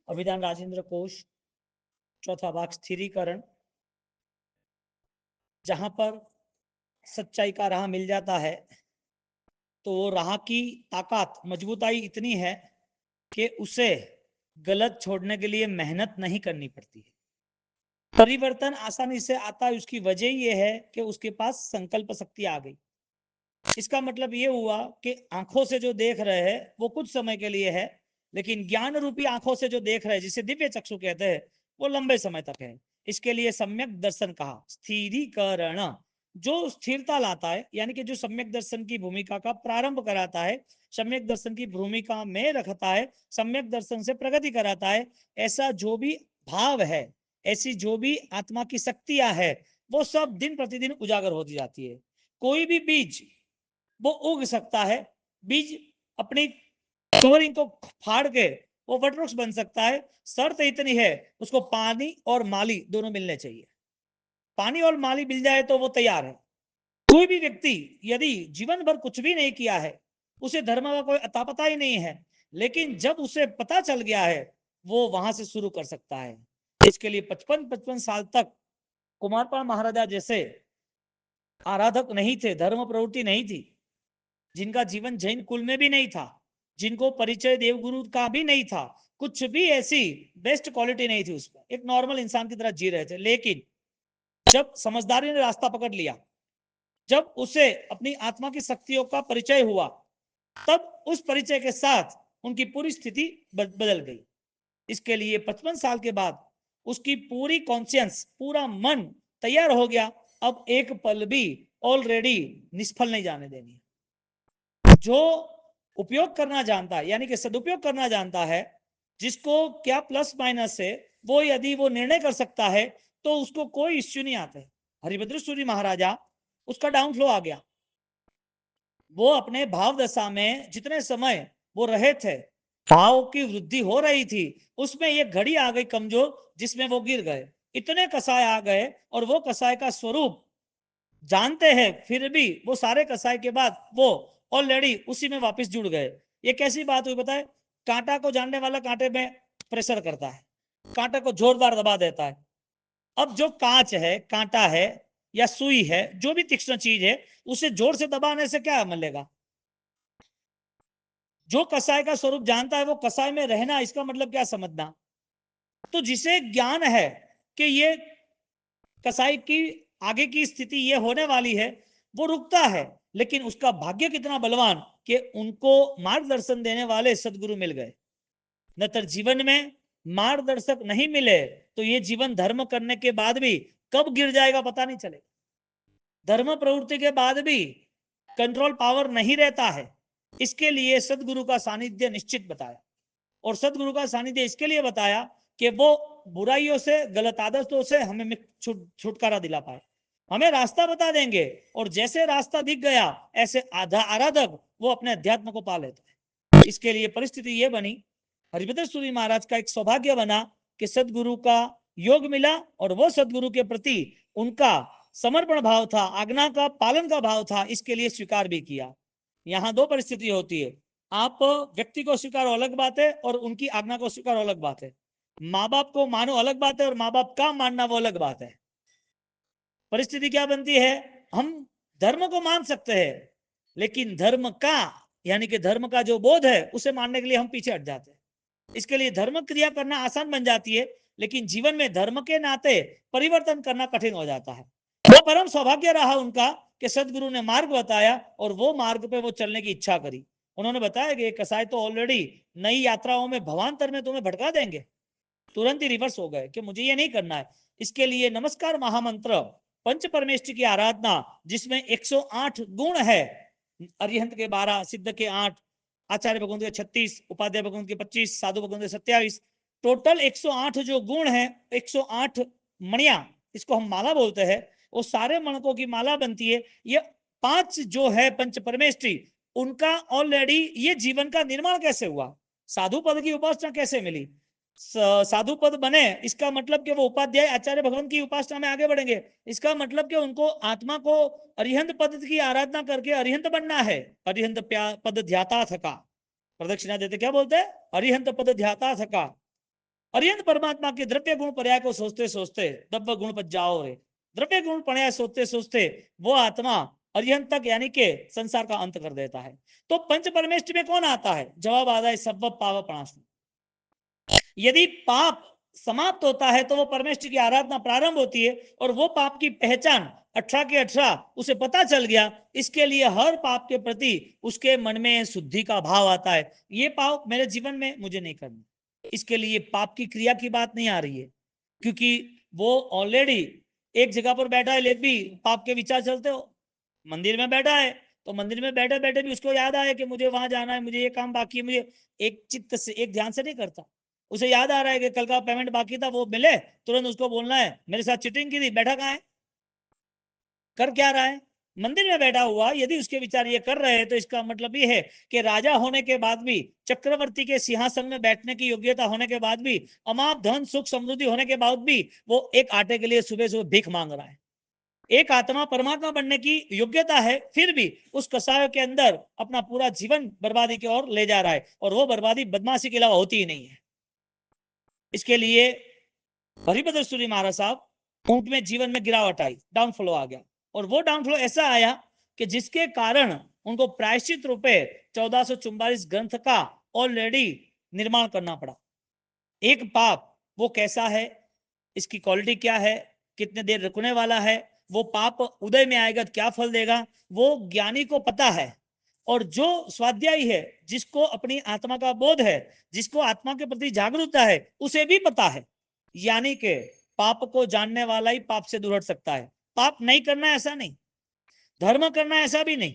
अभिधान राजेंद्र कोश, चौथा भाग स्थिरीकरण, जहां पर सच्चाई का राह मिल जाता है तो वो राह की ताकत मजबूताई इतनी है कि उसे गलत छोड़ने के लिए मेहनत नहीं करनी पड़ती है। परिवर्तन आसानी से आता है, उसकी वजह यह है कि उसके पास संकल्प शक्ति आ गई। इसका मतलब ये हुआ कि आंखों से जो देख रहे हैं वो कुछ समय के लिए है, लेकिन ज्ञान रूपी आंखों से जो देख रहे हैं, जिसे दिव्य चक्षु कहते हैं, वो लंबे समय तक है। इसके लिए सम्यक दर्शन कहा। स्थिरीकरण जो स्थिरता लाता है, यानी कि जो सम्यक दर्शन की भूमिका का प्रारंभ कराता है, सम्यक दर्शन की भूमिका में रखता है, सम्यक दर्शन से प्रगति कराता है, ऐसा जो भी भाव है, ऐसी जो भी आत्मा की शक्तियां है, वो सब दिन प्रतिदिन उजागर होती जाती है। कोई भी बीज वो उग सकता है, बीज अपनी कवरिंग को फाड़ के वो वटवृक्ष बन सकता है। शर्त इतनी है, उसको पानी और माली दोनों मिलने चाहिए। पानी और माली मिल जाए तो वो तैयार है। कोई भी व्यक्ति यदि जीवन भर कुछ भी नहीं किया है, उसे धर्म का कोई अता पता ही नहीं है, लेकिन जब उसे पता चल गया है, वो वहां से शुरू कर सकता है। इसके लिए 55-55 साल तक कुमारपाल महाराजा जैसे आराधक नहीं थे, धर्म प्रवृत्ति नहीं थी, जिनका जीवन जैन कुल में भी नहीं था, जिनको परिचय देवगुरु का भी नहीं था, कुछ भी ऐसी बेस्ट क्वालिटी नहीं थी उसमें, एक नॉर्मल इंसान की तरह जी रहे थे। लेकिन जब समझदारी ने रास्ता पकड़ लिया, जब उसे अपनी आत्मा की शक्तियों का परिचय हुआ, तब उस परिचय के साथ उनकी पूरी स्थिति बदल गई। इसके लिए 55 साल के बाद उसकी पूरी कॉन्शियंस, पूरा मन तैयार हो गया। अब एक पल भी ऑलरेडी निष्फल नहीं जाने देनी। जो उपयोग करना जानता है, यानी कि सदुपयोग करना जानता है, जिसको क्या प्लस माइनस है, वो यदि वो निर्णय कर सकता है तो उसको कोई इश्यू नहीं आते। हरिभद्र सूरी महाराजा, उसका डाउनफ्लो आ गया। वो अपने भाव दशा में जितने समय वो रहे थे, भाव की वृद्धि हो रही थी, उसमें ये घड़ी आ गई कमजोर, जिसमें वो गिर गए। इतने कसाय आ गए और वो कसाय का स्वरूप जानते हैं, फिर भी वो सारे कसाई के बाद वो ऑलरेडी उसी में वापस जुड़ गए। ये कैसी बात हुई बताए? कांटा को जानने वाला कांटे में प्रेशर करता है, कांटे को जोरदार दबा देता है। अब जो कांच है, कांटा है या सुई है, जो भी तीक्ष्ण चीज है, उसे जोर से दबाने से क्या मिलेगा? जो कसाय का स्वरूप जानता है वो कसाय में रहना, इसका मतलब क्या समझना? तो जिसे ज्ञान है कि ये कसाई की आगे की स्थिति ये होने वाली है, वो रुकता है। लेकिन उसका भाग्य कितना बलवान कि उनको मार्गदर्शन देने वाले सदगुरु मिल गए। नतर जीवन में मार्गदर्शक नहीं मिले तो ये जीवन धर्म करने के बाद भी कब गिर जाएगा पता नहीं चलेगा। धर्म प्रवृत्ति के बाद भी कंट्रोल पावर नहीं रहता है। इसके लिए सदगुरु का सानिध्य निश्चित बताया, और सदगुरु का सानिध्य इसके लिए बताया कि वो बुराइयों से, गलत आदतों से हमें छुटकारा दिला पाए, हमें रास्ता बता देंगे। और जैसे रास्ता दिख गया, ऐसे आधा आराधक वो अपने अध्यात्म को पा लेता है। इसके लिए परिस्थिति ये बनी, हरिभद्र सूरी महाराज का एक सौभाग्य बना कि सदगुरु का योग मिला, और वो सदगुरु के प्रति उनका समर्पण भाव था, आज्ञा का पालन का भाव था, इसके लिए स्वीकार भी किया। यहाँ दो परिस्थिति होती है, आप व्यक्ति को स्वीकारो अलग बात है, और उनकी आज्ञा को स्वीकारो अलग बात है। माँ बाप को मानो अलग बात है, और माँ बाप का मानना वो अलग बात है। परिस्थिति क्या बनती है? हम धर्म को मान सकते हैं, लेकिन धर्म का, यानी कि धर्म का जो बोध है, उसे मानने के लिए हम पीछे हट जाते हैं। इसके लिए धर्म क्रिया करना आसान बन जाती है, लेकिन जीवन में धर्म के नाते परिवर्तन करना कठिन हो जाता है। वो परम सौभाग्य रहा उनका कि सदगुरु ने मार्ग बताया, और वो मार्ग पे वो चलने की इच्छा करी। उन्होंने बताया कि कसाई तो ऑलरेडी नई यात्राओं में, भवांतर में तुम्हें भटका देंगे। तुरंत ही रिवर्स हो गए कि मुझे ये नहीं करना है। इसके लिए नमस्कार महामंत्र, पंच परमेष्टि की आराधना, जिसमें 108 गुण है, अरिहंत के 12, सिद्ध के 8, आचार्य भगवंत के 36, उपाध्याय भगवंत के 25, साधु भगवंत के 27, टोटल 108 जो गुण है, 108 मणिया, इसको हम माला बोलते हैं, वो सारे मणकों की माला बनती है। ये 5 जो है पंच परमेष्टि, उनका ऑलरेडी ये जीवन का निर्माण कैसे हुआ, साधु पद की उपासना कैसे मिली, साधु पद बने, इसका मतलब कि वो उपाध्याय आचार्य भगवान की उपासना में आगे बढ़ेंगे। इसका मतलब कि उनको आत्मा को अरिहंत पद की आराधना करके अरिहंत बनना है। अरिहंत पद ध्याता थका, प्रदक्षिणा देते क्या बोलते हैं? अरिहंत पद ध्याता थका। अर्यंत परमात्मा के द्रव्य गुण पर्याय को सोचते सोचते दब्ब गुण पर जाओ रे, द्रव्य गुण पर्याय सोचते सोचते वो आत्मा अर्यंत तक यानी के संसार का अंत कर देता है। तो पंच परमेष्टि में कौन आता है? जवाब आता है सब पाव प्रणाश। यदि पाप समाप्त होता है तो वो परमेष्टि की आराधना प्रारंभ होती है, और वो पाप की पहचान 18 के 18 उसे पता चल गया। इसके लिए हर पाप के प्रति उसके मन में शुद्धि का भाव आता है, ये पाप मेरे जीवन में मुझे नहीं करना। इसके लिए पाप की क्रिया की बात नहीं आ रही है, क्योंकि वो ऑलरेडी एक जगह पर बैठा है, लेकिन भी पाप के विचार चलते हो। मंदिर में बैठा है तो मंदिर में बैठे बैठे भी उसको याद आया कि मुझे वहां जाना है, मुझे ये काम बाकी है, मुझे एक चित्त से एक ध्यान से नहीं करता। उसे याद आ रहा है कि कल का पेमेंट बाकी था, वो मिले तुरंत उसको बोलना है मेरे साथ चीटिंग की थी, बैठा कहाँ है, कर क्या रहा है? मंदिर में बैठा हुआ। यदि उसके विचार ये कर रहे हैं तो इसका मतलब ये है कि राजा होने के बाद भी, चक्रवर्ती के सिंहासन में बैठने की योग्यता होने के बाद भी, अमाप धन सुख समृद्धि होने के बाद भी वो एक आटे के लिए सुबह सुबह भीख मांग रहा है। एक आत्मा परमात्मा बनने की योग्यता है, फिर भी उस कसाय के अंदर अपना पूरा जीवन बर्बादी की ओर ले जा रहा है, और वो बर्बादी बदमाशी के अलावा होती ही नहीं है। इसके लिए हरिभद्र सूरी महाराज साहब उनके में जीवन में गिरावट आई, डाउनफ्लो आ गया, और वो डाउनफ्लो ऐसा आया कि जिसके कारण उनको प्रायश्चित रूपे 1444 ग्रंथ का ऑलरेडी निर्माण करना पड़ा। एक पाप वो कैसा है, इसकी क्वालिटी क्या है, कितने देर रुकने वाला है, वो पाप उदय में आएगा क्या फल देगा, वो ज्ञानी को पता है। और जो स्वाध्यायी है, जिसको अपनी आत्मा का बोध है, जिसको आत्मा के प्रति जागरूकता है, उसे भी पता है। यानी कि पाप को जानने वाला ही पाप से दूर हट सकता है। पाप नहीं करना ऐसा नहीं, धर्म करना ऐसा भी नहीं।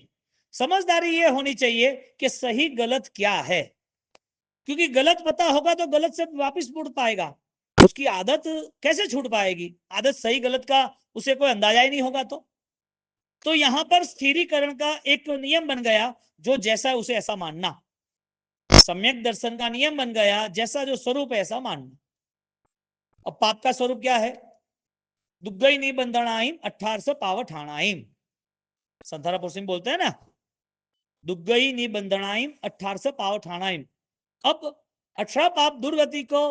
समझदारी ये होनी चाहिए कि सही गलत क्या है, क्योंकि गलत पता होगा तो गलत से वापस मुड़ पाएगा। उसकी आदत कैसे छूट पाएगी? आदत सही गलत का उसे कोई अंदाजा ही नहीं होगा। तो यहां पर स्थिरीकरण का एक नियम बन गया, जो जैसा उसे ऐसा मानना। सम्यक दर्शन का नियम बन गया, जैसा जो स्वरूप है ऐसा मानना। अब पाप का स्वरूप क्या है? दुग्गई निबंधनाइम 1800 पाव ठाणाइम, संथारापुर सिंह बोलते हैं ना, दुग्गई निबंधनाइम 1800 पाव ठाणाइम। अब 18 पाप दुर्गति को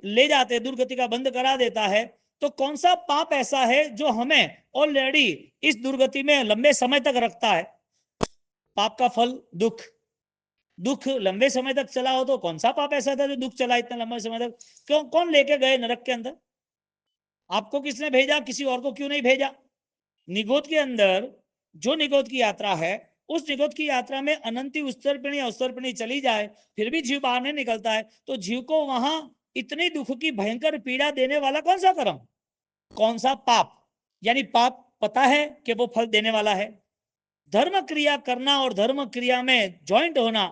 ले जाते, दुर्गति का बंद करा देता है। तो कौन सा पाप ऐसा है जो हमें ऑलरेडी इस दुर्गति में लंबे समय तक रखता है? पाप का फल दुख, दुख लंबे समय तक चला हो तो कौन सा पाप ऐसा था जो दुख चला इतना लंबे समय तक? क्यों, कौन लेके गए नरक के अंदर? आपको किसने भेजा, किसी और को क्यों नहीं भेजा? निगोद के अंदर जो निगोद की यात्रा है, उस निगोद की यात्रा में अनंती उत्सर्पिणी अवसर्पिणी चली जाए, फिर भी जीव बाहर नहीं निकलता है, तो जीव को वहां इतनी दुख की भयंकर पीड़ा देने वाला कौन सा कर्म, कौन सा पाप? यानी पाप पता है कि वो फल देने वाला है। धर्म क्रिया करना और धर्म क्रिया में ज्वाइंट होना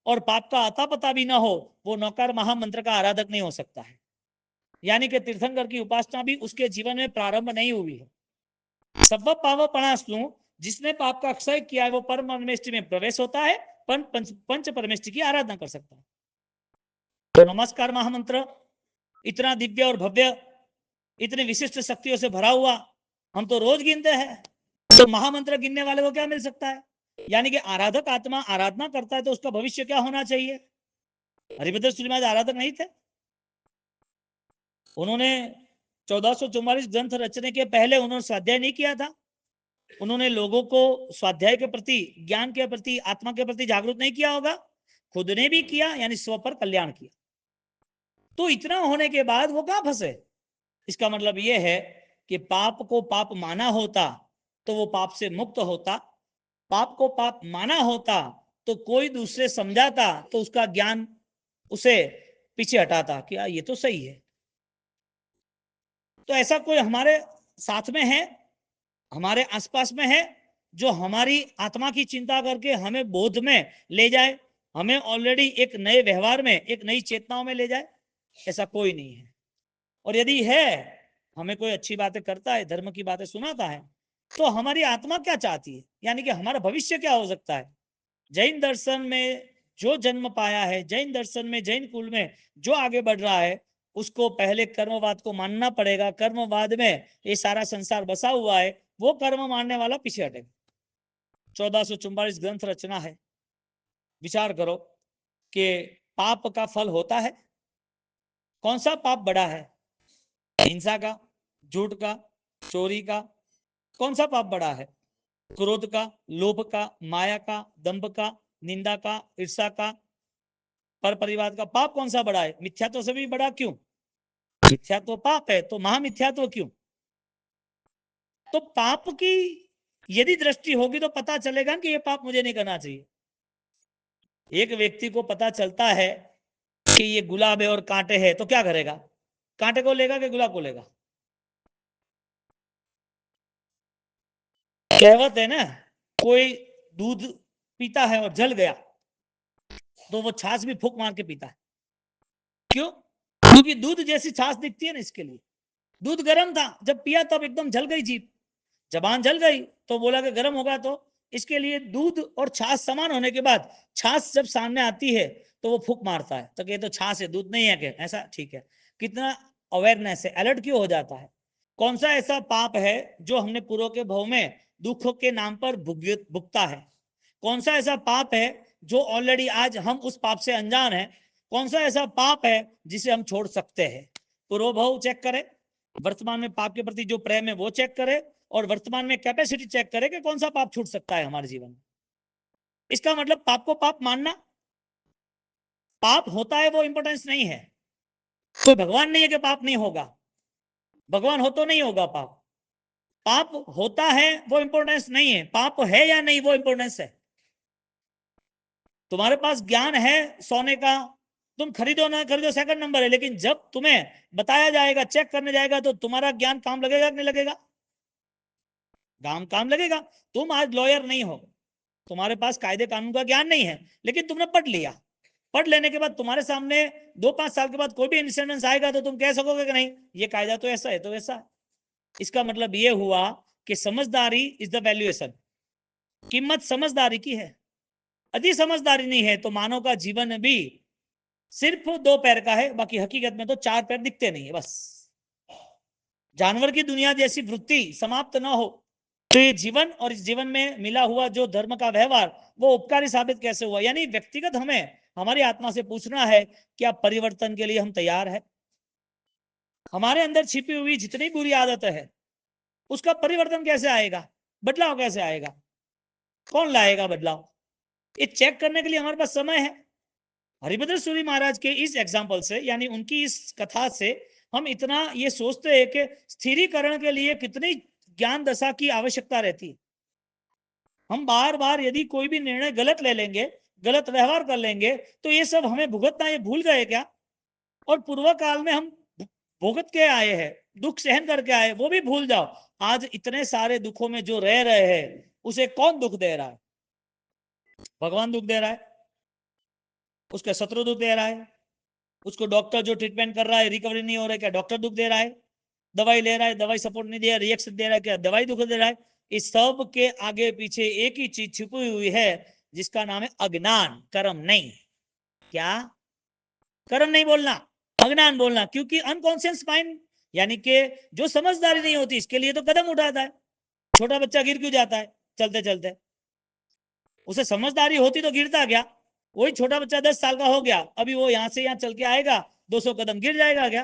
और पाप का अता पता भी ना हो, वो नौकर महामंत्र का आराधक नहीं हो सकता है। यानी कि तीर्थंकर की उपासना भी उसके जीवन में प्रारंभ नहीं हुई है। सब पाव पणास्तु, जिसने पाप का क्षय किया है वो परम परमेष्टि में प्रवेश होता है, पंच परमेष्टि की आराधना कर सकता है। तो नमस्कार महामंत्र इतना दिव्य और भव्य, इतनी विशिष्ट शक्तियों से भरा हुआ, हम तो रोज गिनते हैं, तो महामंत्र गिनने वाले को क्या मिल सकता है? यानी कि आराधक आत्मा आराधना करता है तो उसका भविष्य क्या होना चाहिए? हरिभद्र सूरी महाराज आराधक नहीं थे? उन्होंने 1444 ग्रंथ रचने के पहले उन्होंने स्वाध्याय नहीं किया था? उन्होंने लोगों को स्वाध्याय के प्रति, ज्ञान के प्रति, आत्मा के प्रति जागरूक नहीं किया होगा? खुद ने भी किया, यानी स्व पर कल्याण किया। तो इतना होने के बाद वो कहां फंसे? इसका मतलब यह है कि पाप को पाप माना होता तो वो पाप से मुक्त होता, पाप को पाप माना होता तो कोई दूसरे समझाता तो उसका ज्ञान उसे पीछे हटाता कि ये तो सही है। तो ऐसा कोई हमारे साथ में है, हमारे आसपास में है, जो हमारी आत्मा की चिंता करके हमें बोध में ले जाए, हमें ऑलरेडी एक नए व्यवहार में, एक नई चेतनाओं में ले जाए? ऐसा कोई नहीं है। और यदि है, हमें कोई अच्छी बातें करता है, धर्म की बातें सुनाता है, तो हमारी आत्मा क्या चाहती है, यानी कि हमारा भविष्य क्या हो सकता है? जैन दर्शन में जो जन्म पाया है, जैन दर्शन में, जैन कुल में जो आगे बढ़ रहा है, उसको पहले कर्मवाद को मानना पड़ेगा। कर्मवाद में ये सारा संसार बसा हुआ है, वो कर्म मानने वाला पीछे हटेगा। 1444 ग्रंथ रचना है, विचार करो कि पाप का फल होता है? कौन सा पाप बड़ा है? हिंसा का, झूठ का, चोरी का? कौन सा पाप बड़ा है? क्रोध का, लोभ का, माया का, दंभ का, निंदा का, ईर्ष्या का, पर परिवार का? पाप कौन सा बड़ा है? मिथ्यात्व से भी बड़ा क्यों? मिथ्यात्व पाप है, तो महामिथ्यात्व क्यों? तो पाप की यदि दृष्टि होगी तो पता चलेगा कि ये पाप मुझे नहीं करना चाहिए। एक व्यक्ति को पता चलता है कि ये गुलाब है और कांटे हैं, तो क्या करेगा? कांटे को लेगा कि गुलाब को लेगा? कहावत है ना, कोई दूध पीता है और जल गया तो वो छाछ भी फूंक मार के पीता है। क्यों? क्योंकि दूध जैसी छाछ दिखती है ना, इसके लिए। दूध गर्म था, जब पिया तब एकदम जल गई जीभ, जबान जल गई, तो बोला कि गर्म होगा। तो इसके लिए दूध और छाछ समान होने के बाद छाछ जब सामने आती है तो वो फूंक मारता है, तो ये तो छाछ है, दूध नहीं है क्या? ऐसा ठीक है। कितना अवेयरनेस है, अलर्ट क्यों हो जाता है? कौन सा ऐसा पाप है जो हमने पूर्व के भव में दुखों के नाम पर भुगता है? कौन सा ऐसा पाप है जो ऑलरेडी आज हम उस पाप से अनजान हैं? कौन सा ऐसा पाप है जिसे हम छोड़ सकते हैं? पूर्व भव चेक करें, वर्तमान में पाप के प्रति जो प्रेम है वो चेक करें, और वर्तमान में कैपेसिटी चेक करें कि कौन सा पाप छूट सकता है हमारे जीवन में। इसका मतलब पाप को पाप मानना, पाप होता है वो इंपॉर्टेंस नहीं है। कोई भगवान नहीं है कि पाप नहीं होगा, भगवान हो तो नहीं होगा पाप। पाप होता है वो इंपॉर्टेंस नहीं है, पाप है या नहीं वो इंपॉर्टेंस है। तुम्हारे पास ज्ञान है सोने का, तुम खरीदो ना खरीदो सेकंड नंबर है, लेकिन जब तुम्हें बताया जाएगा, चेक करने जाएगा, तो तुम्हारा ज्ञान काम लगेगा कि नहीं लगेगा? काम लगेगा। तुम आज लॉयर नहीं हो, तुम्हारे पास कायदे कानून का ज्ञान नहीं है, लेकिन तुमने पढ़ लिया। पढ़ लेने के बाद तुम्हारे सामने 2-5 साल के बाद कोई भी इंसिडेंस आएगा तो तुम कह सकोगे कि नहीं ये कायदा तो ऐसा है तो ऐसा है। इसका मतलब ये हुआ कि समझदारी इज द वैल्यूएशन, कीमत समझदारी की है। यदि समझदारी नहीं है तो मानव का जीवन भी सिर्फ 2 पैर का है, बाकी हकीकत में तो 4 पैर दिखते नहीं है बस। जानवर की दुनिया जैसी वृत्ति समाप्त ना हो तो ये जीवन और इस जीवन में मिला हुआ जो धर्म का व्यवहार वो उपकारी साबित कैसे हुआ? यानी व्यक्तिगत हमें हमारी आत्मा से पूछना है, क्या परिवर्तन के लिए हम तैयार है? हमारे अंदर छिपी हुई जितनी बुरी आदत है उसका परिवर्तन कैसे आएगा? बदलाव कैसे आएगा? कौन लाएगा बदलाव? ये चेक करने के लिए हमारे पास समय है। हरिभद्र सूरी महाराज के इस एग्जाम्पल से, यानी उनकी इस कथा से हम इतना ये सोचते हैं कि स्थिरीकरण के लिए कितनी ज्ञान दशा की आवश्यकता रहती है। हम बार बार यदि कोई भी निर्णय गलत ले लेंगे, गलत व्यवहार कर लेंगे, तो ये सब हमें भुगतना ये भूल गए क्या? और पूर्व काल में हम भुगत के आए हैं, दुख सहन करके आए, वो भी भूल जाओ। आज इतने सारे दुखों में जो रह रहे हैं उसे कौन दुख दे रहा है? भगवान दुख दे रहा है, उसके शत्रु दुख दे रहा है, उसको डॉक्टर जो ट्रीटमेंट कर रहा है रिकवरी नहीं हो रहा है, क्या डॉक्टर दुख दे रहा है? दवाई ले रहा है, दवाई सपोर्ट नहीं दे रहा, रिएक्शन दे रहा है, क्या दवाई दुख दे रहा है? इस सब के आगे पीछे एक ही चीज छुपी हुई है जिसका नाम है अज्ञान, कर्म नहीं। क्या? कर्म नहीं बोलना, अज्ञान बोलना। क्योंकि अनकॉन्शियस माइंड, यानी कि जो समझदारी नहीं होती, इसके लिए तो कदम उठाता है। छोटा बच्चा गिर क्यों जाता है चलते चलते? उसे समझदारी होती तो गिरता क्या? वही छोटा बच्चा 10 साल का हो गया, अभी वो यहां से यहां चल के आएगा, 200 कदम गिर जाएगा क्या?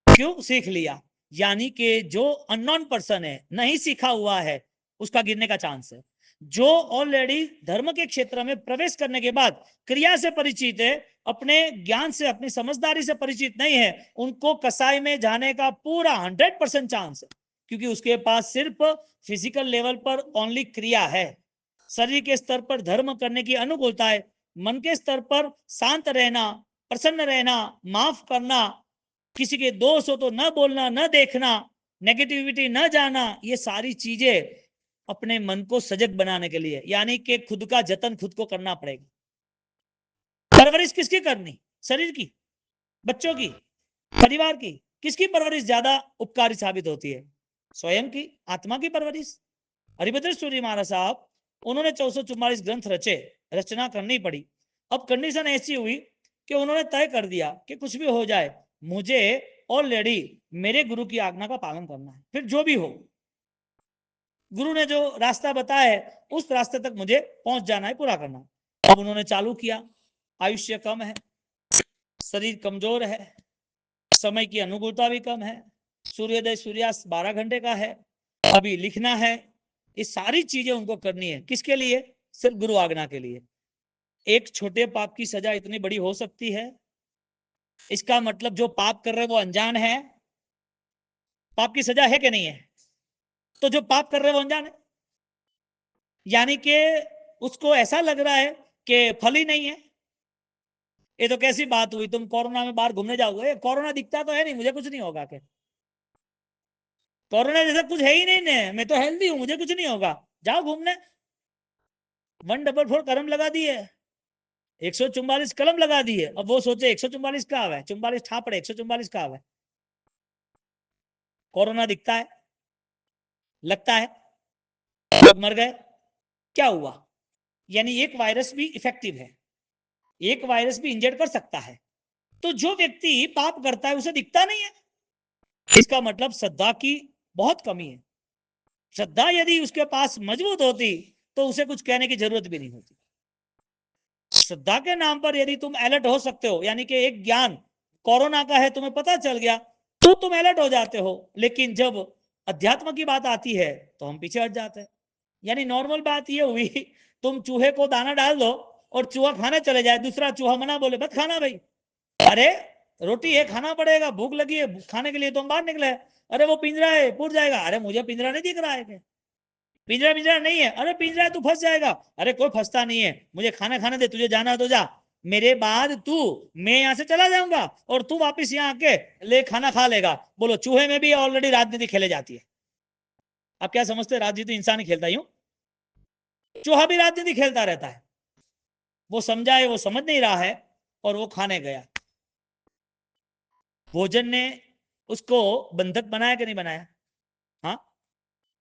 क्यों? सीख लिया। यानी कि जो अननोन पर्सन है, नहीं सीखा हुआ है, उसका गिरने का चांस है। जो ऑलरेडी धर्म के क्षेत्र में प्रवेश करने के बाद क्रिया से परिचित है, अपने ज्ञान से अपनी समझदारी से परिचित नहीं है, उनको कसाई में जाने का पूरा 100% चांस है। क्योंकि उसके पास सिर्फ फिजिकल लेवल पर ओनली क्रिया है, शरीर के स्तर पर धर्म करने की अनुकूलता है, मन के स्तर पर शांत रहना, प्रसन्न रहना, माफ करना, किसी के दोष हो तो न बोलना, न देखना, नेगेटिविटी न जाना, ये सारी चीजें अपने मन को सजग बनाने के लिए, यानी कि खुद का जतन खुद को करना पड़ेगा। परवरिश किसकी करनी? शरीर की, बच्चों की, परिवार की? किसकी परवरिश ज्यादा उपकारी साबित होती है? स्वयं की आत्मा की परवरिश। हरिभद्र सूरी महाराज साहब, उन्होंने 444 ग्रंथ रचे, रचना करनी पड़ी। अब कंडीशन ऐसी हुई कि उन्होंने तय कर दिया कि कुछ भी हो जाए, मुझे ऑलरेडी मेरे गुरु की आज्ञा का पालन करना है, फिर जो भी हो। गुरु ने जो रास्ता बताया है उस रास्ते तक मुझे पहुंच जाना है, पूरा करना है। अब उन्होंने चालू किया। आयुष्य कम है, शरीर कमजोर है, समय की अनुकूलता भी कम है, सूर्योदय सूर्यास्त 12 घंटे का है, अभी लिखना है, ये सारी चीजें उनको करनी है। किसके लिए? सिर्फ गुरु आज्ञा के लिए। एक छोटे पाप की सजा इतनी बड़ी हो सकती है, इसका मतलब जो पाप कर रहे हैं वो अनजान है। पाप की सजा है कि नहीं है? तो जो पाप कर रहे हैं वो अनजान है, यानी कि उसको ऐसा लग रहा है कि फल ही नहीं है। ये तो कैसी बात हुई, तुम कोरोना में बाहर घूमने जाओगे, कोरोना दिखता तो है नहीं, मुझे कुछ नहीं होगा क्या? कोरोना जैसा कुछ है ही नहीं ने, मैं तो हेल्दी हूं, मुझे कुछ नहीं होगा, जाओ घूमने। 144 कलम लगा दिए, 144 कलम लगा दिए। अब वो सोचे 144 का है, 44 ठापड़े, 144 का है। कोरोना दिखता है, लगता है, लोग मर गए, क्या हुआ? यानी एक वायरस भी इफेक्टिव है, एक वायरस भी इंजर्ड कर सकता है। तो जो व्यक्ति पाप करता है उसे दिखता नहीं है, इसका मतलब श्रद्धा की बहुत कमी है। श्रद्धा यदि उसके पास मजबूत होती तो उसे कुछ कहने की जरूरत भी नहीं होती। श्रद्धा के नाम पर यदि तुम अलर्ट हो सकते हो, यानी कि एक ज्ञान कोरोना का है तुम्हें पता चल गया तो तुम अलर्ट हो जाते हो, लेकिन जब अध्यात्म की बात आती है तो हम पीछे हट जाते हैं। यानी नॉर्मल बात ये हुई, तुम चूहे को दाना डाल दो और चूहा खाने चले जाए, दूसरा चूहा मना बोले मत खाना भाई, अरे रोटी है खाना पड़ेगा, भूख लगी है खाने के लिए तो हम बाहर निकले, अरे वो पिंजरा है फूट जाएगा, अरे मुझे पिंजरा नहीं दिख रहा है क्या? पिंजरा पिंजरा नहीं है, अरे पिंजरा है तू फंस जाएगा, अरे कोई फंसता नहीं है, मुझे खाना खाने दे, तुझे जाना तो जा, मेरे बाद तू, मैं यहां से चला जाऊंगा और तू वापिस यहाँ आके ले खाना खा लेगा। बोलो चूहे में भी ऑलरेडी राजनीति खेले जाती है। आप क्या समझते हैं राजनीति इंसान ही खेलता? यूं चूहा भी राजनीति खेलता रहता है। वो समझा है, वो समझ नहीं रहा है और वो खाने गया। भोजन ने उसको बंधक बनाया कि नहीं बनाया? हाँ,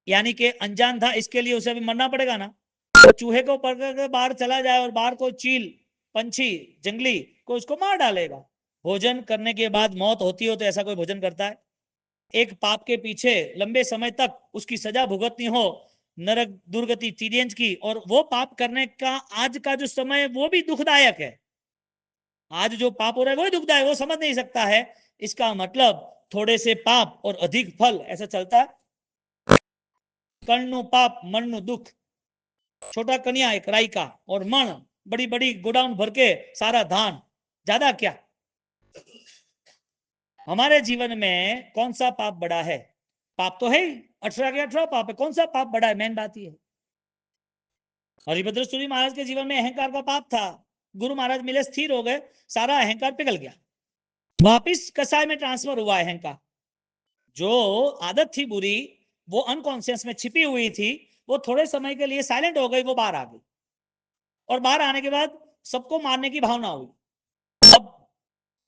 यानी कि अनजान था, इसके लिए उसे अभी मरना पड़ेगा ना। तो चूहे को पकड़ कर बाहर चला जाए और बाहर को चील पंछी जंगली को उसको मार डालेगा। भोजन करने के बाद मौत होती हो तो ऐसा कोई भोजन करता है? एक पाप के पीछे लंबे समय तक उसकी सजा भुगतनी हो, नरक दुर्गति तिर्यंज की, और वो पाप करने का आज का जो समय है वो भी दुखदायक है। आज जो पाप हो रहा है वो दुखदायक, वो समझ नहीं सकता है। इसका मतलब थोड़े से पाप और अधिक फल, ऐसा चलता है। कण्णु पाप मण्णु दुख, छोटा कन्या एक राई का और मण बड़ी बड़ी गोडाउन भर के सारा धान, ज्यादा क्या? हमारे जीवन में कौन सा पाप बड़ा है? पाप तो है ही, 18 के 18 पाप है, कौन सा पाप बड़ा है? मेन बात ये है। हरिभद्र सूरी महाराज के जीवन में अहंकार का पाप था, गुरु महाराज मिले स्थिर हो गए, सारा अहंकार पिघल गया, वापिस कसाय में ट्रांसफर हुआ अहंकार। जो आदत थी बुरी, वो अनकॉन्शियस में छिपी हुई थी, वो थोड़े समय के लिए साइलेंट हो गई, वो बाहर आ गई, और बाहर आने के बाद सबको मारने की भावना हुई। अब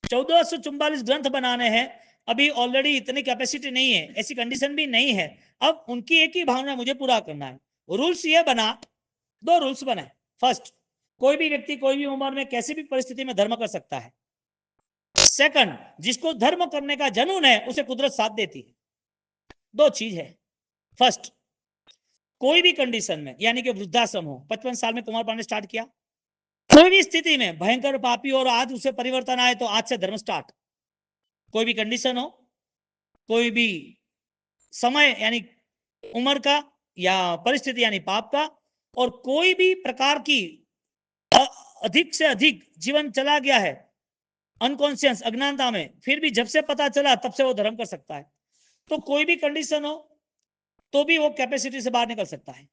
1444 ग्रंथ बनाने हैं, अभी ऑलरेडी इतनी कैपेसिटी नहीं है, ऐसी कंडीशन भी नहीं है। अब उनकी एक ही भावना मुझे पूरा करना है। रूल्स ये बना, दो रूल्स बने। फर्स्ट, कोई भी व्यक्ति कोई भी उम्र में कैसी भी परिस्थिति में धर्म कर सकता है। सेकंड, जिसको धर्म करने का जुनून है उसे कुदरत साथ देती है। दो चीज है। फर्स्ट, कोई भी कंडीशन में, यानी कि वृद्धाश्रम हो, 55 साल में कुमार पाने स्टार्ट किया, कोई भी स्थिति में भयंकर पापी और आज उसे परिवर्तन आए तो आज से धर्म स्टार्ट। कोई भी कंडीशन हो, कोई भी समय यानी उम्र का या परिस्थिति यानी पाप का, और कोई भी प्रकार की अधिक से अधिक जीवन चला गया है अनकॉन्शियस अज्ञानता में, फिर भी जब से पता चला तब से वो धर्म कर सकता है। तो कोई भी कंडीशन हो तो भी वो कैपेसिटी से बाहर निकल सकता है,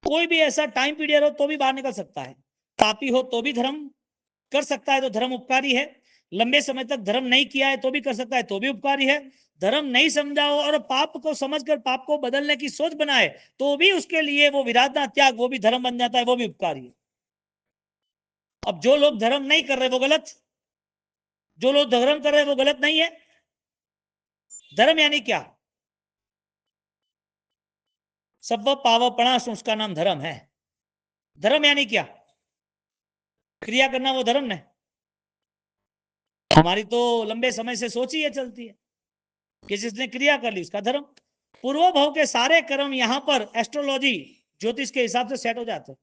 कोई भी ऐसा टाइम पीरियड हो तो भी बाहर निकल सकता है। पापी हो तो भी धर्म कर सकता है, तो धर्म उपकारी है। लंबे समय तक धर्म नहीं किया है तो भी कर सकता है, तो भी उपकारी है। धर्म नहीं समझा हो और पाप को समझकर पाप को बदलने की सोच बनाए तो भी उसके लिए वो विराधना त्याग, वो भी धर्म बन जाता है, वो भी उपकारी है। अब जो लोग धर्म नहीं कर रहे वो गलत, जो लोग धर्म कर रहे हैं वो गलत नहीं है। धर्म यानी क्या? सब पाव पणास, उसका नाम धर्म है। धर्म यानी क्या? क्रिया करना, वो धर्म नहीं। हमारी तो लंबे समय से सोच ही ये चलती है कि जिसने क्रिया कर ली उसका धर्म। पूर्व भाव के सारे कर्म यहां पर एस्ट्रोलॉजी ज्योतिष के हिसाब से सेट हो जाते हैं।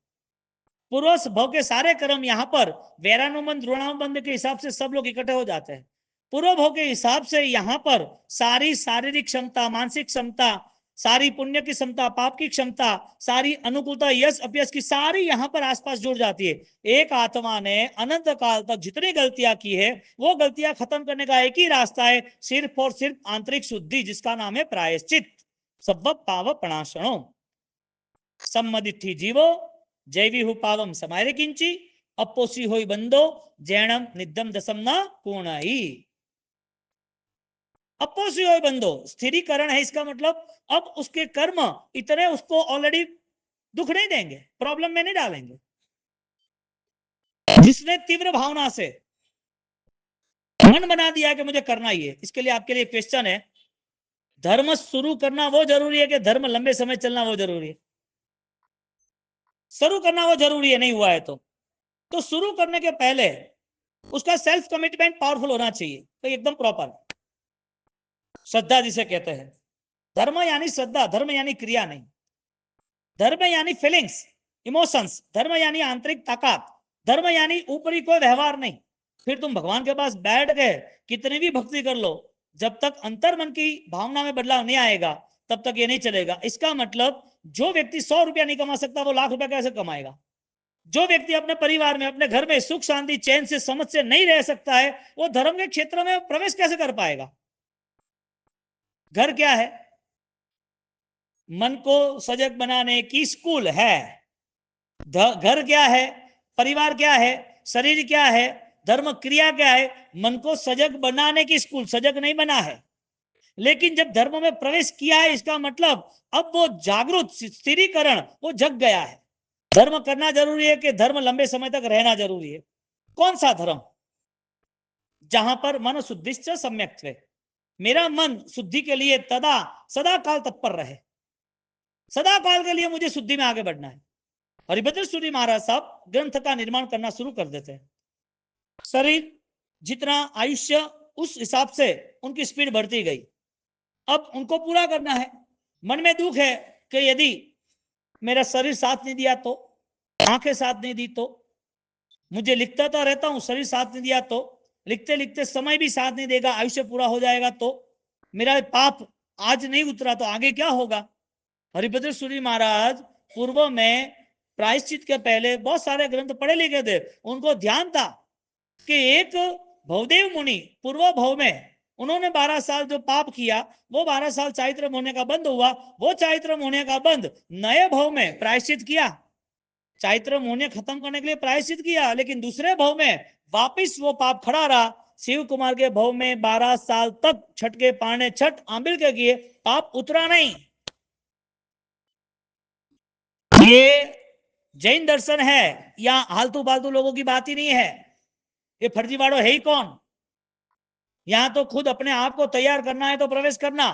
पूर्व भाव के सारे कर्म यहां पर वैरानुबंध ऋणानुबंध के हिसाब से सब लोग इकट्ठे हो जाते हैं। पूर्व भव के हिसाब से यहाँ पर सारी शारीरिक क्षमता, मानसिक क्षमता, सारी पुण्य की क्षमता, पाप की क्षमता, सारी अनुकूलता, यश अपयश की सारी यहाँ पर आसपास जुड़ जाती है। एक आत्मा ने अनंत काल तक जितनी गलतियां की है वो गलतियां खत्म करने का एक ही रास्ता है, सिर्फ और सिर्फ आंतरिक शुद्धि, जिसका नाम है प्रायश्चित। सब पाव प्रणाशनो सम्मदिठी जीवो जैविहु पावम समारे किंची अपोसी होई बंदो जैनम निद्दम दसम न पूर्णई। अपोसी होई बंदो स्थिरीकरण है, इसका मतलब अब उसके कर्म इतने उसको ऑलरेडी दुख नहीं देंगे, प्रॉब्लम में नहीं डालेंगे। जिसने तीव्र भावना से मन बना दिया कि मुझे करना ही है, इसके लिए आपके लिए क्वेश्चन है, धर्म शुरू करना वो जरूरी है कि धर्म लंबे समय चलना वो जरूरी है? शुरू करना वो जरूरी है, नहीं हुआ है तो शुरू करने के पहले उसका सेल्फ कमिटमेंट पावरफुल होना चाहिए, तो एकदम प्रॉपर श्रद्धा जिसे कहते हैं। धर्म यानी श्रद्धा, धर्म यानी क्रिया नहीं। धर्म यानी फीलिंग्स, इमोशंस, धर्म यानी आंतरिक ताकत, धर्म यानी ऊपरी कोई व्यवहार नहीं। फिर तुम भगवान के पास बैठ गए, कितनी भी भक्ति कर लो, जब तक अंतर मन की भावना में बदलाव नहीं आएगा तब तक ये नहीं चलेगा। इसका मतलब जो व्यक्ति 100 रुपया नहीं कमा सकता वो लाख रुपया कैसे कमाएगा? जो व्यक्ति अपने परिवार में, अपने घर में सुख शांति चैन से समझ से नहीं रह सकता है, वो धर्म के क्षेत्र में प्रवेश कैसे कर पाएगा? घर क्या है? मन को सजग बनाने की स्कूल है। घर क्या है? परिवार क्या है? शरीर क्या है? धर्म क्रिया क्या है? मन को सजग बनाने की स्कूल। सजग नहीं बना है, लेकिन जब धर्म में प्रवेश किया है, इसका मतलब अब वो जागरूक स्थिरीकरण, वो जग गया है। धर्म करना जरूरी है कि धर्म लंबे समय तक रहना जरूरी है? कौन सा धर्म? जहां पर मन शुद्धिश्च सम्यक्त्वे, मेरा मन शुद्धि के लिए तदा सदा काल तत्पर रहे, सदा काल के लिए मुझे शुद्धि में आगे बढ़ना है। हरिभद्र सूरी महाराज साहब ग्रंथ का निर्माण करना शुरू कर देते हैं। शरीर जितना आयुष्य, उस हिसाब से उनकी स्पीड बढ़ती गई। अब उनको पूरा करना है। मन में दुख है कि यदि मेरा शरीर साथ नहीं दिया तो, आंखें साथ नहीं दी तो, मुझे लिखता तो रहता हूं, शरीर साथ नहीं दिया तो, लिखते लिखते समय भी साथ नहीं देगा, आयुष्य पूरा हो जाएगा तो, मेरा पाप आज नहीं उतरा तो आगे क्या होगा? हरिभद्र सूरी महाराज पूर्व में प्रायश्चित के पहले बहुत सारे ग्रंथ पढ़े लिखे थे। उनको ध्यान था कि एक भवदेव मुनि पूर्व भव में उन्होंने 12 साल जो पाप किया, वो 12 साल चारित्र होने का बंद हुआ, वो चारित्र होने का बंद नए भव में प्रायश्चित किया, चारित्र होने खत्म करने के लिए प्रायश्चित किया, लेकिन दूसरे भव में वापिस वो पाप खड़ा रहा। शिव कुमार के भव में 12 साल तक छठ के पाने छठ आंबिल के किए, पाप उतरा नहीं। ये जैन दर्शन है, या हालतू फालतू लोगों की बात ही नहीं है। ये फर्जीवाड़ो है ही कौन? यहां तो खुद अपने आप को तैयार करना है तो प्रवेश करना,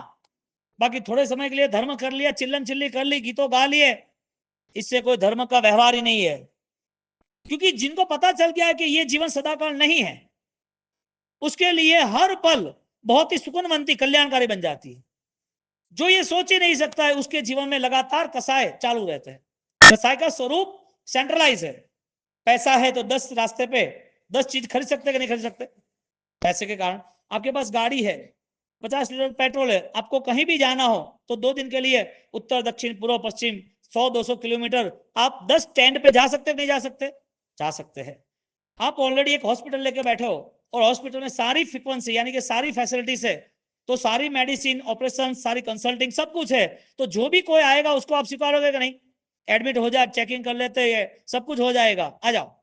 बाकी थोड़े समय के लिए धर्म कर लिया, चिल्लम चिल्ली कर ली, गीतों गा लिए, इससे कोई धर्म का व्यवहार ही नहीं है। क्योंकि जिनको पता चल गया है कि ये जीवन सदाकाल नहीं है, उसके लिए हर पल बहुत ही सुकूनवंती कल्याणकारी बन जाती है। जो ये सोच ही नहीं सकता है, उसके जीवन में लगातार कसाय चालू रहते हैं। कसाय का स्वरूप सेंट्रलाइज है। पैसा है तो 10 रास्ते पे 10 चीज खरीद सकते कि नहीं खरीद सकते? पैसे के कारण। आपके पास गाड़ी है, 50 लीटर पेट्रोल है, आपको कहीं भी जाना हो तो 2 दिन के लिए उत्तर दक्षिण पूर्व पश्चिम 100-200 किलोमीटर आप 10 स्टैंड पे जा सकते नहीं जा सकते? जा सकते हैं। आप ऑलरेडी एक हॉस्पिटल लेके बैठे हो और हॉस्पिटल में सारी फ्रीक्वेंसी यानी कि सारी फैसिलिटीज है, तो सारी मेडिसिन, ऑपरेशन, सारी कंसल्टिंग सब कुछ है, तो जो भी कोई आएगा उसको आप स्वीकारोगे कि नहीं? एडमिट हो जाए, चेकिंग कर लेते हैं, सब कुछ हो जाएगा, आ जाओ।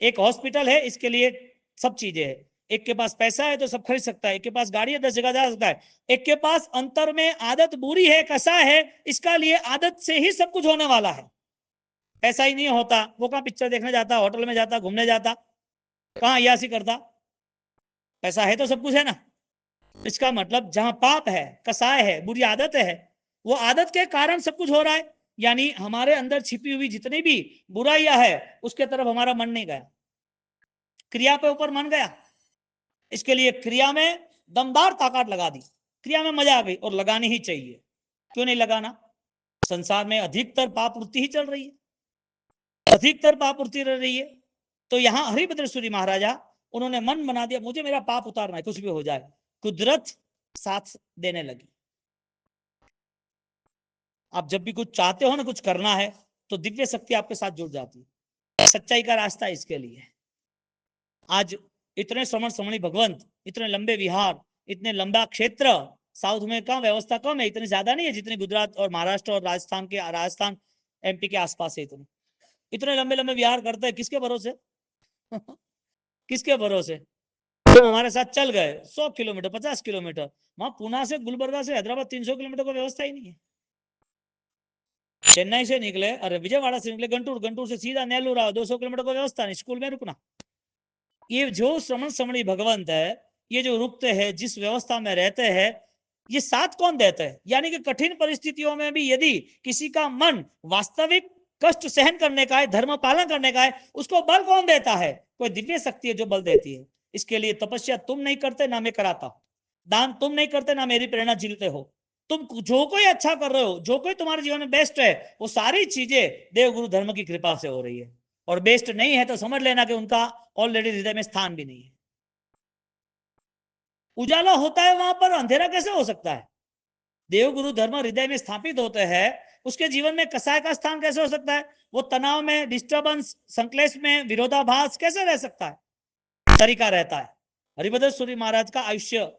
एक हॉस्पिटल है, इसके लिए सब चीजें है। एक के पास पैसा है तो सब खरीद सकता है, एक के पास गाड़ी है 10 जगह जा सकता है, एक के पास अंतर में आदत बुरी है, कसा है, इसका लिए आदत से ही सब कुछ होने वाला है। पैसा ही नहीं होता, वो कहां पिक्चर देखने जाता, होटल में जाता, घूमने जाता, कहां अय्यासी करता? पैसा है तो सब कुछ है ना। इसका मतलब जहां पाप है, कसाय है, बुरी आदत है, वो आदत के कारण सब कुछ हो रहा है। यानी हमारे अंदर छिपी हुई जितनी भी बुराइयां है उसके तरफ हमारा मन नहीं गया, क्रिया पे ऊपर मन गया। इसके लिए क्रिया में दमदार ताकत लगा दी, क्रिया में मजा आ गई, और लगानी ही चाहिए। क्यों नहीं लगाना? संसार में अधिकतर पाप वृत्ति ही चल रही है, अधिकतर पाप वृत्ति रह रही है। तो यहां हरिभद्र सूरी महाराजा उन्होंने मन बना दिया मुझे मेरा पाप उतारना है, कुछ भी हो जाए। कुदरत साथ देने लगी। आप जब भी कुछ चाहते हो ना, कुछ करना है, तो दिव्य शक्ति आपके साथ जुड़ जाती है। सच्चाई का रास्ता इसके लिए। आज इतने श्रमण श्रमणी भगवंत, इतने लंबे विहार, इतने लंबा क्षेत्र, साउथ में कम व्यवस्था कम है, इतनी ज्यादा नहीं है जितनी गुजरात और महाराष्ट्र और राजस्थान एमपी के आसपास है। इतने लंबे लंबे विहार करते हैं, किसके भरोसे? किसके भरोसे? तुम हमारे साथ चल गए 100 किलोमीटर 50 किलोमीटर, वहां पुणे से गुलबर्गा से हैदराबाद 300 किलोमीटर को व्यवस्था ही नहीं है। चेन्नई से निकले, अरे विजयवाड़ा से निकले गंटूर, गंटूर से सीधा नेल्लूर आओ, 200 किलोमीटर को व्यवस्था नहीं, स्कूल में रुकना। ये जो श्रमण श्रमणी भगवंत है, ये जो रुकते हैं, जिस व्यवस्था में रहते हैं, ये साथ कौन देते हैं? यानी कि कठिन परिस्थितियों में भी यदि किसी का मन वास्तविक कष्ट सहन करने का है, धर्म पालन करने का है, उसको बल कौन देता है? कोई दिव्य शक्ति है जो बल देती है। इसके लिए तपस्या तुम नहीं करते, ना मैं कराता हूं। दान तुम नहीं करते, ना मेरी प्रेरणा झीलते हो। तुम जो कोई अच्छा कर रहे हो, जो कोई तुम्हारे जीवन में बेस्ट है, वो सारी चीजें देवगुरु धर्म की कृपा से हो रही है। और बेस्ट नहीं है तो समझ लेना कि उनका ऑलरेडी हृदय में स्थान भी नहीं है। उजाला होता है वहां पर, अंधेरा कैसे हो सकता है? देवगुरु धर्म हृदय में स्थापित होते हैं, उसके जीवन में कसाय का स्थान कैसे हो सकता है? वो तनाव में, डिस्टर्बेंस, संक्लेश में, विरोधाभास कैसे रह सकता है? तरीका रहता है। हरिभद्र सूरी महाराज का आयुष्य,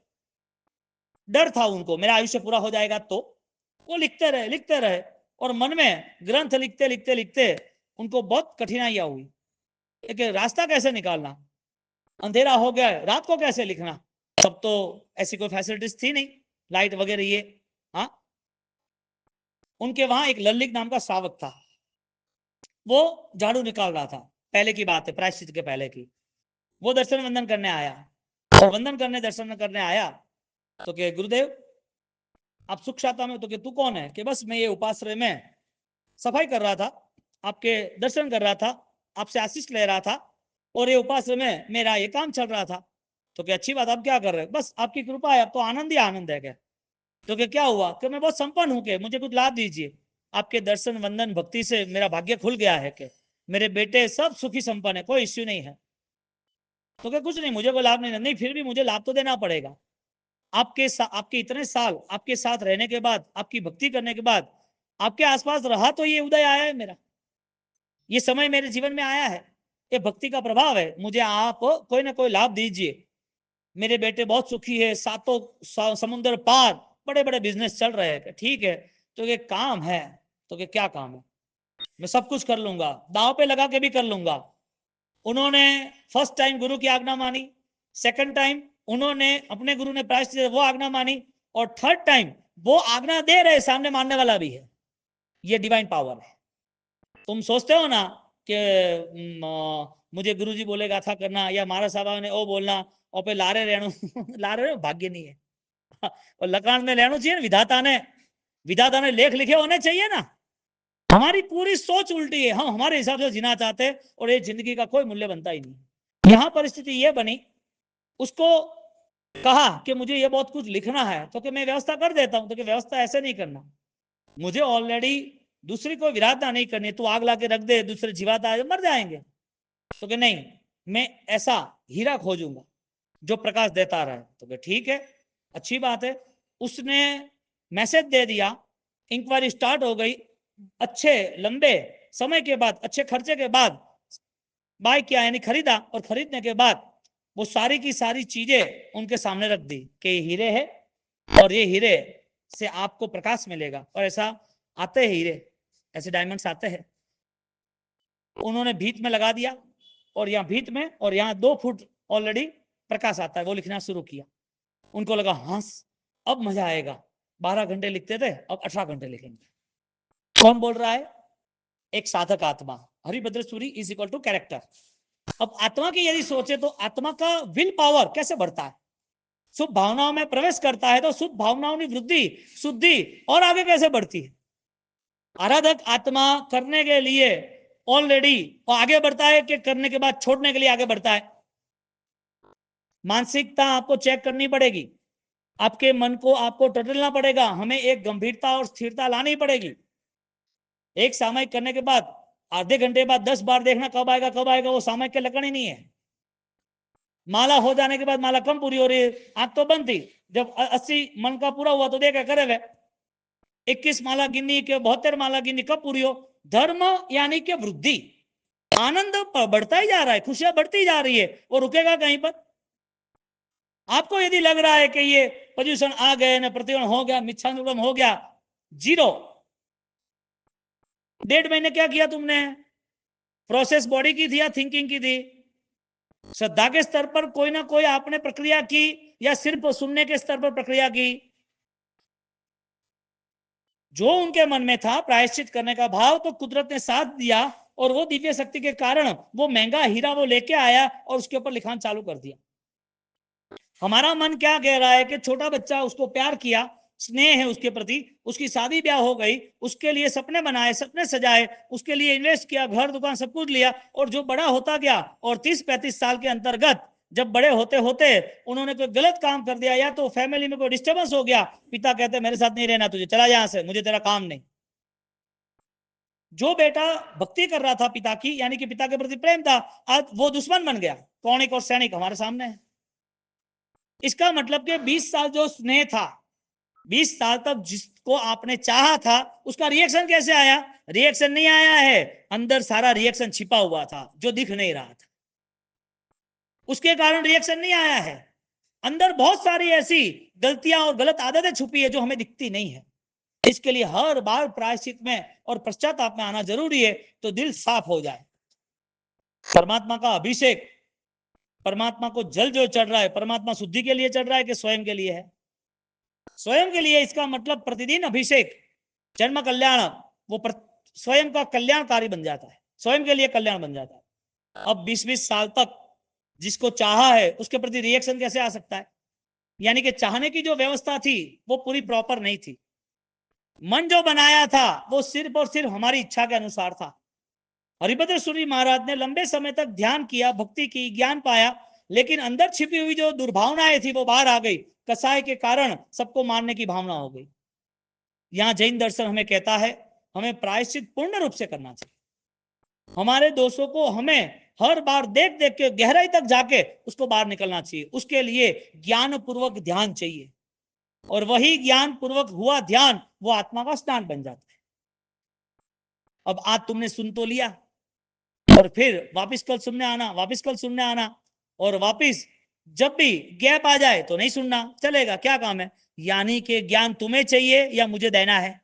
डर था उनको मेरा आयुष्य पूरा हो जाएगा, तो वो लिखते रहे और मन में ग्रंथ लिखते लिखते लिखते उनको बहुत कठिनाइयां हुई कि रास्ता कैसे निकालना। अंधेरा हो गया, रात को कैसे लिखना? तब तो ऐसी कोई फैसिलिटीज थी नहीं, लाइट वगैरह ये। हाँ, उनके वहां एक लल्लिक नाम का श्रावक था, वो झाड़ू निकाल रहा था। पहले की बात है, प्रायश्चित के पहले की। वो दर्शन वंदन करने आया, और वंदन करने दर्शन करने आया तो के गुरुदेव आप सुख शाता में? तो कि तू कौन है? कि बस मैं ये उपाश्रय में सफाई कर रहा था, आपके दर्शन कर रहा था, आपसे आशीष ले रहा था, और ये उपाश्रय में मेरा ये काम चल रहा था। तो क्या अच्छी बात, आप क्या कर रहे हो? बस आपकी कृपा है, अब तो आनंद ही आनंद है। क्या? तो क्या हुआ? कि मैं बहुत संपन्न हूं, के मुझे कुछ लाभ दीजिए। आपके दर्शन वंदन भक्ति से मेरा भाग्य खुल गया है, कि मेरे बेटे सब सुखी संपन्न है, कोई इश्यू नहीं है। तो क्या कुछ नहीं, मुझे कोई लाभ नहीं, फिर भी मुझे लाभ तो देना पड़ेगा। आपके इतने साल आपके साथ रहने के बाद, आपकी भक्ति करने के बाद, आपके आसपास रहा तो ये उदय आया है मेरा, ये समय मेरे जीवन में आया है, ये भक्ति का प्रभाव है। मुझे आप कोई ना कोई लाभ दीजिए। मेरे बेटे बहुत सुखी है, सातों समुद्र पार बड़े बड़े बिजनेस चल रहे हैं। ठीक है, तो ये काम है। तो क्या काम है? मैं सब कुछ कर लूंगा, दांव पे लगा के भी कर लूंगा। उन्होंने फर्स्ट टाइम गुरु की आज्ञा मानी, सेकंड टाइम उन्होंने अपने गुरु ने प्रायश्चित वो आज्ञा मानी, और थर्ड टाइम वो आज्ञा दे रहे, सामने मानने वाला भी है। ये डिवाइन पावर है। तुम सोचते हो ना कि मुझे गुरुजी बोले गाथा करना, या महाराज साहब ने ओ बोलना, और पे लारे रहना लारे रहना भाग्य नहीं है। और लकान में लेना चाहिए ना, विधाता ने लेख लिखे होने चाहिए ना। हमारी पूरी सोच उल्टी है, हम हमारे हिसाब से जीना चाहते हैं, और ये जिंदगी का कोई मूल्य बनता ही नहीं। यहां परिस्थिति ये बनी, उसको कहा कि मुझे ये बहुत कुछ लिखना है, तो कि मैं व्यवस्था कर देता हूं। तो कि व्यवस्था ऐसे नहीं करना, मुझे ऑलरेडी दूसरी कोई विराधना नहीं करनी, तू आग ला के रख दे, दूसरे जीवात आए मर जाएंगे। तो कि नहीं, मैं ऐसा हीरा खोजूंगा जो प्रकाश देता रहे। तो कि ठीक है, अच्छी बात है। उसने मैसेज दे दिया, इंक्वायरी स्टार्ट हो गई। अच्छे लंबे समय के बाद, अच्छे खर्चे के बाद बाय किया, यानी खरीदा, और खरीदने के बाद वो सारी की सारी चीजें उनके सामने रख दी कि ये हीरे है, और ये हीरे से आपको प्रकाश मिलेगा। और ऐसा आते हैं हीरे, ऐसे डायमंड्स आते हैं। उन्होंने भीत में लगा दिया, और यहाँ भीत में और यहाँ 2 फुट ऑलरेडी प्रकाश आता है। वो लिखना शुरू किया, उनको लगा हंस अब मजा आएगा। 12 घंटे लिखते थे, अब 18 घंटे लिखेंगे। कौन बोल रहा है? एक साधक आत्मा। Haribhadra Suri is equal to character. अब आत्मा की यदि सोचे तो आत्मा का विल पावर कैसे बढ़ता है? शुभ भावनाओं में प्रवेश करता है तो शुभ भावनाओं की वृद्धि, शुद्धि और आगे कैसे बढ़ती है? आराधक आत्मा करने के लिए ऑलरेडी आगे बढ़ता है, कि करने के बाद छोड़ने के लिए आगे बढ़ता है? मानसिकता आपको चेक करनी पड़ेगी, आपके मन को आपको टटोलना पड़ेगा, हमें एक गंभीरता और स्थिरता लानी पड़ेगी। एक सामयिक करने के बाद आधे घंटे बाद 10 बार देखना कब आएगा वो सामयिक के लक्षण ही नहीं है। माला हो जाने के बाद माला कम पूरी हो रही है, आंख तो बंद थी। जब 80 मन का पूरा हुआ तो देखा करे वे 21 माला गिनी के 72 माला गिनी, कब पूरी हो? धर्म यानी कि वृद्धि, आनंद बढ़ता ही जा रहा है, खुशियां बढ़ती जा रही है, वो रुकेगा कहीं पर? आपको यदि लग रहा है कि ये पोल्यूशन आ गए ना, प्रतिबंध हो गया, मिच्छानुगम हो गया, जीरो, 1.5 महीने क्या किया तुमने? प्रोसेस बॉडी की थी या थिंकिंग की थी? श्रद्धा के स्तर पर कोई ना कोई आपने प्रक्रिया की या सिर्फ सुनने के स्तर पर प्रक्रिया की? जो उनके मन में था प्रायश्चित करने का भाव, तो कुदरत ने साथ दिया और वो दिव्य शक्ति के कारण वो महंगा हीरा वो लेके आया और उसके ऊपर लिखान चालू कर दिया। हमारा मन क्या कह रहा है कि छोटा बच्चा, उसको प्यार किया, स्नेह है उसके प्रति, उसकी शादी ब्याह हो गई, उसके लिए सपने बनाए, सपने सजाए, उसके लिए इन्वेस्ट किया, घर दुकान सब कुछ लिया, और जो बड़ा होता गया और 30-35 साल के अंतर्गत जब बड़े होते होते उन्होंने कोई गलत काम कर दिया या तो फैमिली में कोई डिस्टर्बेंस हो गया, पिता कहते मेरे साथ नहीं रहना, तुझे चला यहां से, मुझे तेरा काम नहीं। जो बेटा भक्ति कर रहा था पिता की, यानी कि पिता के प्रति प्रेम था, आज वो दुश्मन बन गया। पौणिक और सैनिक हमारे सामने है। इसका मतलब कि 20 साल जो स्नेह था, 20 साल तक जिसको आपने चाहा था, उसका रिएक्शन कैसे आया? रिएक्शन नहीं आया है, अंदर सारा रिएक्शन छिपा हुआ था जो दिख नहीं रहा था, उसके कारण रिएक्शन नहीं आया है। अंदर बहुत सारी ऐसी गलतियां और गलत आदतें छुपी है जो हमें दिखती नहीं है। इसके लिए हर बार प्रायश्चित में और पश्चाताप में आना जरूरी है, तो दिल साफ हो जाए। परमात्मा का अभिषेक, परमात्मा को जल जो चढ़ रहा है, परमात्मा शुद्धि के लिए चढ़ रहा है कि स्वयं के लिए है? स्वयं के लिए। इसका मतलब प्रतिदिन अभिषेक, जन्म कल्याण, वो स्वयं का कल्याणकारी बन जाता है, स्वयं के लिए कल्याण बन जाता है। अब 20-20 साल तक जिसको चाहा है उसके प्रति रिएक्शन कैसे आ सकता है? यानी कि चाहने की जो व्यवस्था थी वो पूरी प्रॉपर नहीं थी। मन जो बनाया था वो सिर्फ और सिर्फ हमारी इच्छा के अनुसार था। हरिभद्र सूरी महाराज ने लंबे समय तक ध्यान किया, भक्ति की, ज्ञान पाया, लेकिन अंदर छिपी हुई जो दुर्भावनाएं थी वो बाहर आ गई। कसाय के कारण सबको मारने की भावना हो गई। यहाँ जैन दर्शन हमें कहता है हमें प्रायश्चित पूर्ण रूप से करना चाहिए। हमारे दोषों को हमें हर बार देख देख के गहराई तक जाके उसको बाहर निकलना चाहिए। उसके लिए ज्ञान पूर्वक ध्यान चाहिए, और वही ज्ञान पूर्वक हुआ ध्यान वो आत्मा का स्नान बन जाता है। अब आज तुमने सुन तो लिया, और फिर वापिस कल सुनने आना, वापिस कल सुनने आना, और वापिस जब भी गैप आ जाए तो नहीं सुनना, चलेगा, क्या काम है? यानी कि ज्ञान तुम्हें चाहिए या मुझे देना है?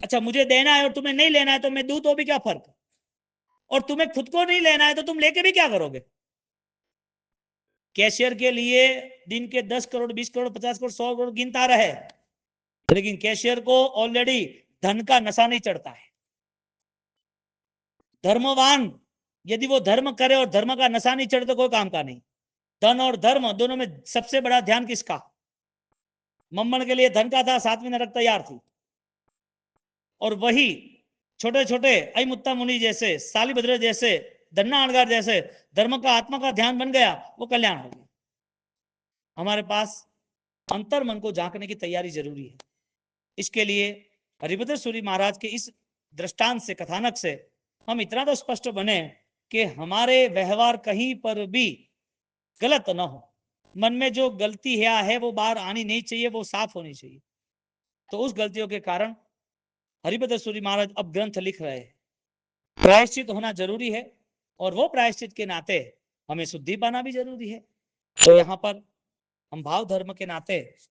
अच्छा, मुझे देना है और तुम्हें नहीं लेना है तो मैं दूं तो भी क्या फर्क? और तुम्हें खुद को नहीं लेना है तो तुम लेके भी क्या करोगे? कैशियर के लिए दिन के 10 करोड़, 20 करोड़, 50 करोड़, 100 करोड़ गिनता रहे, लेकिन कैशियर को ऑलरेडी धन का नशा नहीं चढ़ता है। धर्मवान यदि वो धर्म करे और धर्म का नशा नहीं चढ़े तो कोई काम का नहीं। धन और धर्म दोनों में सबसे बड़ा ध्यान किसका? मम्मन के लिए धन का था, 7वीं नरक तैयार थी। और वही छोटे छोटे अयमुत्ता मुनि जैसे, सालिभद्र जैसे, धन्ना अणगार जैसे धर्म का, आत्मा का ध्यान बन गया, वो कल्याण हो गया। हमारे पास अंतर मन को झांकने की तैयारी जरूरी है। इसके लिए हरिभद्र सूरी महाराज के इस दृष्टांत से, कथानक से हम इतना तो स्पष्ट बने कि हमारे व्यवहार कहीं पर भी गलत ना हो। मन में जो गलती है वो बाहर आनी नहीं चाहिए, वो साफ होनी चाहिए। तो उस गलतियों के कारण हरिभद्र सूरी महाराज अब ग्रंथ लिख रहे हैं। प्रायश्चित होना जरूरी है, और वो प्रायश्चित के नाते हमें शुद्धि पाना भी जरूरी है। तो यहाँ पर हम भाव धर्म के नाते